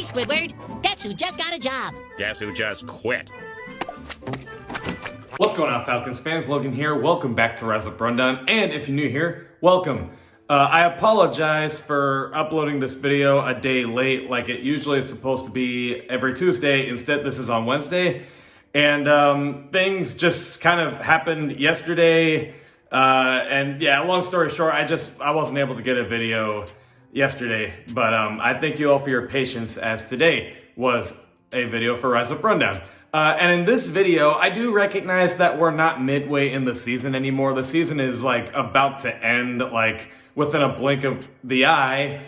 Squidward, guess who just got a job? Guess who just quit? What's going on, Falcons fans? Logan here. Welcome back to Rise Up Rundown. And if you're new here, welcome. I apologize for uploading this video a day late like it usually is supposed to be every Tuesday. Instead, this is on Wednesday. And things just kind of happened yesterday. And yeah, long story short, I wasn't able to get a video yesterday. But I thank you all for your patience, as today was a video for Rise Up Rundown. And in this video, I do recognize that we're not midway in the season anymore. The season is like about to end like within a blink of the eye,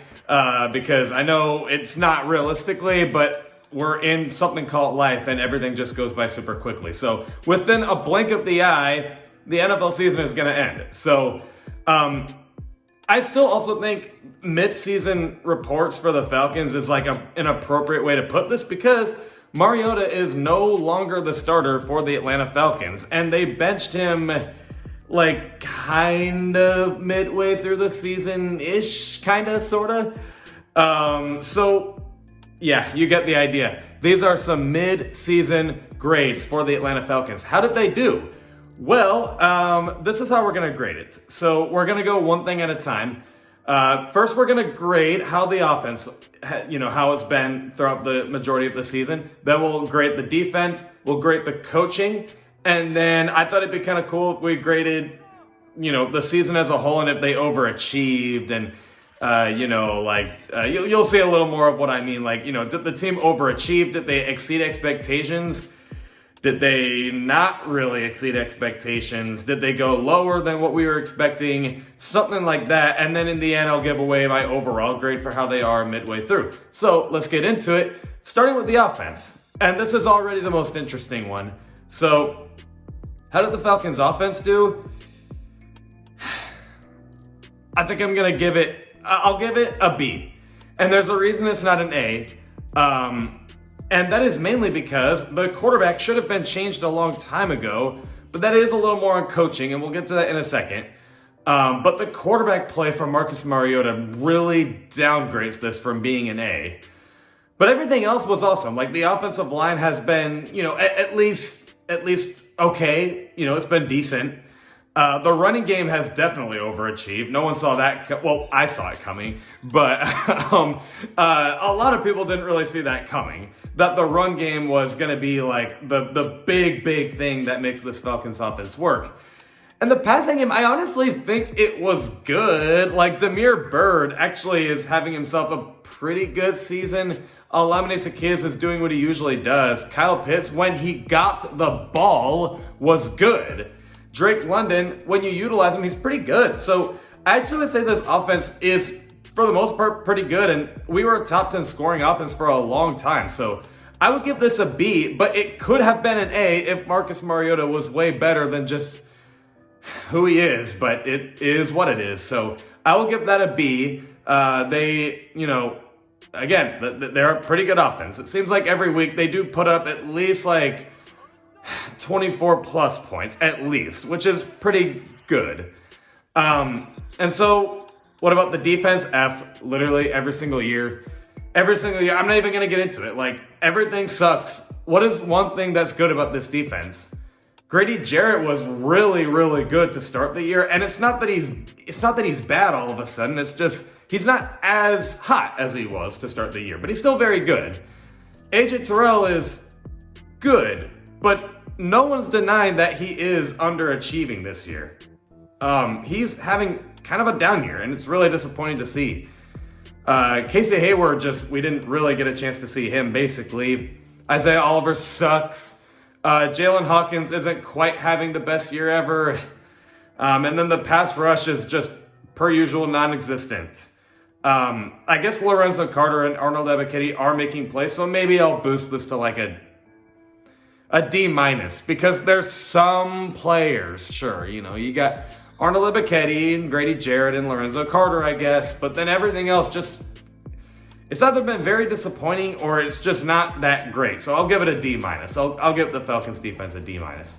because I know it's not realistically, but we're in something called life and everything just goes by super quickly. So within a blink of the eye, the NFL season is going to end. So I still also think mid-season reports for the Falcons is like an appropriate way to put this, because Mariota is no longer the starter for the Atlanta Falcons, and they benched him like kind of midway through the season-ish, kind of, sort of. So yeah, you get the idea. These are some mid-season grades for the Atlanta Falcons. How did they do? Well, this is how we're going to grade it. So we're going to go one thing at a time. First, we're going to grade how the offense, how it's been throughout the majority of the season. Then we'll grade the defense. We'll grade the coaching. And then I thought it'd be kind of cool if we graded, the season as a whole and if they overachieved. And, you'll see a little more of what I mean. Like, did the team overachieve? Did they exceed expectations? Did they not really exceed expectations? Did they go lower than what we were expecting? Something like that. And then in the end, I'll give away my overall grade for how they are midway through. So let's get into it, starting with the offense. And this is already the most interesting one. So how did the Falcons offense do? I think I'll give it a B. And there's a reason it's not an A. And that is mainly because the quarterback should have been changed a long time ago, but that is a little more on coaching, and we'll get to that in a second. But the quarterback play from Marcus Mariota really downgrades this from being an A. But everything else was awesome. Like, the offensive line has been, at least okay. It's been decent. The running game has definitely overachieved. No one saw that. Well, I saw it coming, but a lot of people didn't really see that coming. That the run game was going to be like the big thing that makes this Falcons offense work. And the passing game, I honestly think it was good. Like, Damiere Byrd actually is having himself a pretty good season. Lamine Zaccheaus is doing what he usually does. Kyle Pitts, when he got the ball, was good. Drake London, when you utilize him, he's pretty good. So I actually would say this offense is, for the most part, pretty good. And we were a top 10 scoring offense for a long time. So I would give this a B, but it could have been an A if Marcus Mariota was way better than just who he is. But it is what it is. So I will give that a B. Again, they're a pretty good offense. It seems like every week they do put up at least like 24 plus points, at least, which is pretty good. And so what about the defense? F, literally every single year. Every single year. I'm not even going to get into it. Like, everything sucks. What is one thing that's good about this defense? Grady Jarrett was really, really good to start the year. And it's not that he's bad all of a sudden. It's just he's not as hot as he was to start the year, but he's still very good. AJ Terrell is good, but no one's denying that he is underachieving this year. He's having kind of a down year, and it's really disappointing to see. Casey Hayward, we didn't really get a chance to see him, basically. Isaiah Oliver sucks. Jalen Hawkins isn't quite having the best year ever. And then the pass rush is just, per usual, non-existent. I guess Lorenzo Carter and Arnold Ebiketie are making plays, so maybe I'll boost this to like a D minus, because there's some players, sure, you got Arnold Ebiketie and Grady Jarrett and Lorenzo Carter, I guess, but then everything else it's either been very disappointing or it's just not that great. So I'll give it a D minus. I'll give the Falcons defense a D minus.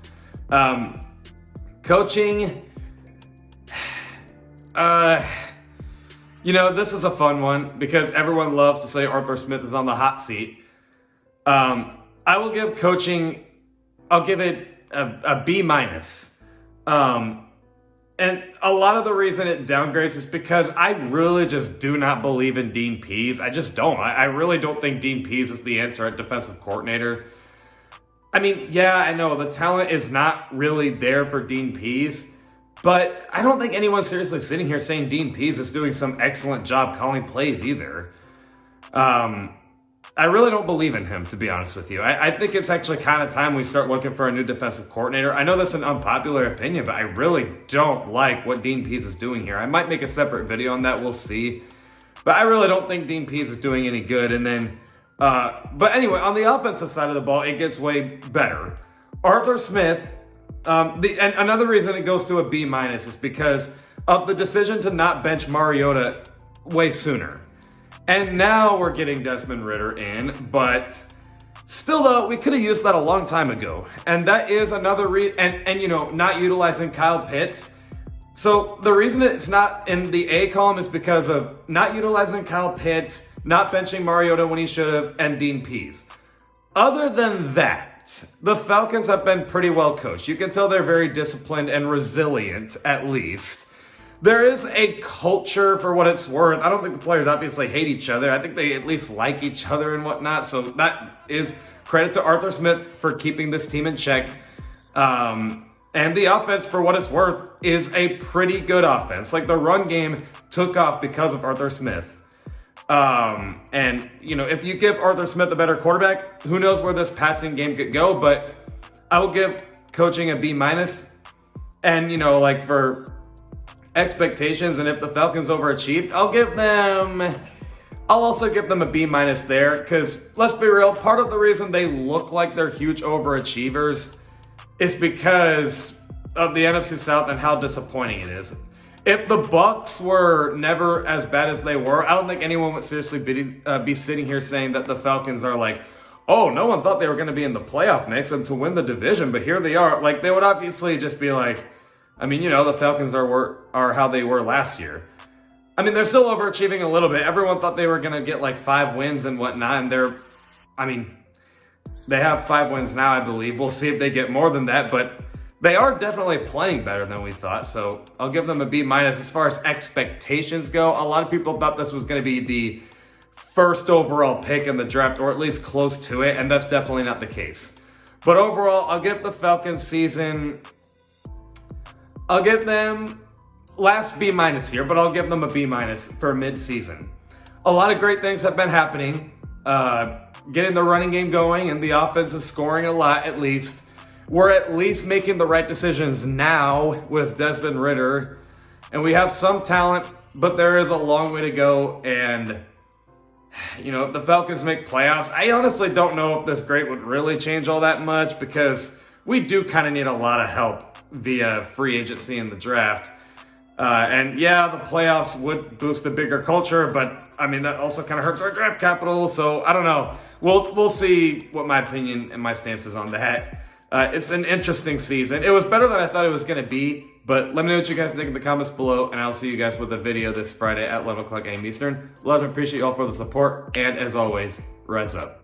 Coaching, This is a fun one because everyone loves to say Arthur Smith is on the hot seat. I will give coaching, I'll give it a B minus. And a lot of the reason it downgrades is because I really just do not believe in Dean Pease. I just don't. I really don't think Dean Pease is the answer at defensive coordinator. I mean, yeah, I know the talent is not really there for Dean Pease, but I don't think anyone's seriously sitting here saying Dean Pease is doing some excellent job calling plays either. I really don't believe in him, to be honest with you. I think it's actually kind of time we start looking for a new defensive coordinator. I know that's an unpopular opinion, but I really don't like what Dean Pease is doing here. I might make a separate video on that. We'll see. But I really don't think Dean Pease is doing any good. And then, but anyway, on the offensive side of the ball, it gets way better. Arthur Smith, and another reason it goes to a B minus is because of the decision to not bench Mariota way sooner. And now we're getting Desmond Ridder in, but still though, we could have used that a long time ago. And that is another not utilizing Kyle Pitts. So the reason it's not in the A column is because of not utilizing Kyle Pitts, not benching Mariota when he should have, and Dean Pease. Other than that, the Falcons have been pretty well coached. You can tell they're very disciplined and resilient, at least. There is a culture, for what it's worth. I don't think the players obviously hate each other. I think they at least like each other and whatnot. So that is credit to Arthur Smith for keeping this team in check. And the offense, for what it's worth, is a pretty good offense. Like, the run game took off because of Arthur Smith. If you give Arthur Smith a better quarterback, who knows where this passing game could go. But I will give coaching a B minus. And, for expectations, and if the Falcons overachieved, I'll also give them a B minus there, because let's be real, part of the reason they look like they're huge overachievers is because of the NFC South and how disappointing it is. If the Bucs were never as bad as they were, I don't think anyone would seriously be sitting here saying that the Falcons are like, oh, no one thought they were going to be in the playoff mix and to win the division, but here they are. Like, they would obviously just be like, the Falcons are how they were last year. They're still overachieving a little bit. Everyone thought they were going to get like 5 wins and whatnot, and they have 5 wins now, I believe. We'll see if they get more than that, but they are definitely playing better than we thought, so I'll give them a B minus. As far as expectations go, a lot of people thought this was going to be the first overall pick in the draft, or at least close to it, and that's definitely not the case. But overall, I'll give the Falcons season, I'll give them last B minus here, but I'll give them a B minus for mid-season. A lot of great things have been happening. Getting the running game going, and the offense is scoring a lot, at least. We're at least making the right decisions now with Desmond Ridder. And we have some talent, but there is a long way to go. And, if the Falcons make playoffs, I honestly don't know if this grade would really change all that much, because we do kind of need a lot of help via free agency in the draft. And yeah, the playoffs would boost a bigger culture, but that also kind of hurts our draft capital. So I don't know. We'll see what my opinion and my stance is on that. It's an interesting season. It was better than I thought it was going to be, but let me know what you guys think in the comments below, and I'll see you guys with a video this Friday at 11 o'clock a.m. Eastern. Love and appreciate you all for the support, and as always, rise up.